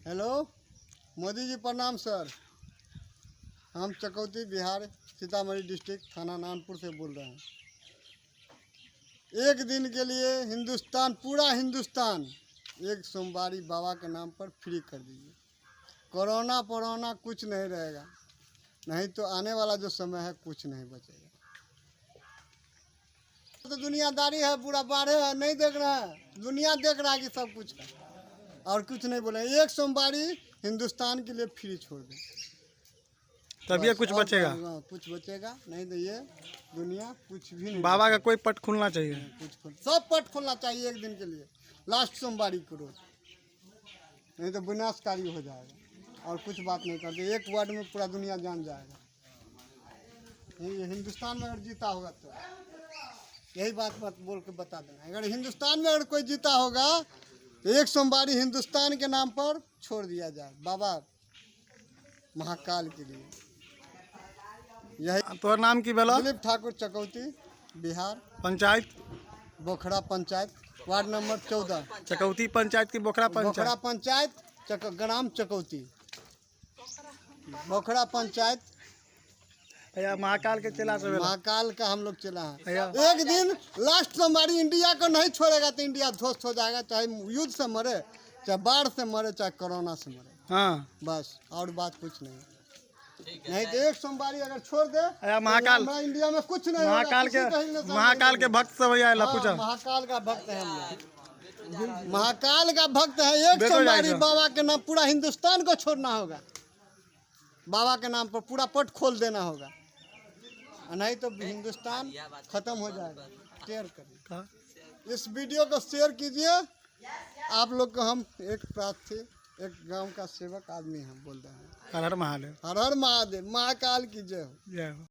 Hello Modi ji, प्रणाम sir. हम चकौती Bihar Sitamarhi district थाना नानपुर से बोल रहे हैं। एक दिन के लिए हिंदुस्तान, पूरा हिंदुस्तान एक सोमवारी बाबा के नाम पर फ्री कर दीजिए। कोरोना कुछ नहीं रहेगा, नहीं तो आने वाला जो समय है कुछ नहीं बचेगा। तो दुनियादारी है, पूरा बाढ़ है, नहीं देख रहा है, दुनिया देख रहा है कि सब कुछ है और कुछ नहीं बोले। एक सोमवारी हिंदुस्तान के लिए फ्री छोड़ दें, तब ये कुछ बचेगा। कुछ बचेगा, नहीं तो ये दुनिया कुछ भी नहीं। बाबा का कोई पट खुलना चाहिए, सब पट खोलना चाहिए एक दिन के लिए, लास्ट सोमवारी को रोज, नहीं तो विनाशकारी हो जाएगा। और कुछ बात नहीं करते, एक वर्ड में पूरा दुनिया जान जाएगा। ये हिंदुस्तान में अगर जीता होगा तो यही बात मत बोल के बता देना। अगर हिंदुस्तान में अगर कोई जीता होगा तो एक सोमवारी हिंदुस्तान के नाम पर छोड़ दिया जाए, बाबा महाकाल के लिए। यही तो नाम की बेला? दिलीप ठाकुर, चकौती बिहार, पंचायत बोखड़ा पंचायत, वार्ड नंबर 14, चकौती पंचायत की बोखड़ा बोखड़ा पंचायत। पंचायत, ग्राम चकौती, बोखड़ा पंचायत। महाकाल के चेला से महाकाल का हम लोग चला है। या। एक दिन लास्ट सोमवारी इंडिया को नहीं छोड़ेगा तो इंडिया ध्वस्त हो जाएगा, चाहे युद्ध से मरे, चाहे बाढ़ से मरे, चाहे कोरोना से मरे। हाँ, बस और बात कुछ नहीं। नहीं तो एक सोमवारी अगर छोड़ दे महाकाल, तो इंडिया में कुछ नहीं महाकाल के भक्त सब पूछा। महाकाल का भक्त है हम लोग, महाकाल का भक्त है। एक सोमवारी बाबा के नाम पूरा हिंदुस्तान को छोड़ना होगा, बाबा के नाम पर पूरा पट खोल देना होगा, नहीं तो हिंदुस्तान खत्म हो जाएगा। शेयर करिए, इस वीडियो को शेयर कीजिए। आप लोग को हम एक प्रार्थी, एक गांव का सेवक आदमी हम बोल रहे हैं। हर हर महादेव, हर हर महादेव, महाकाल की जय हो। जय हो।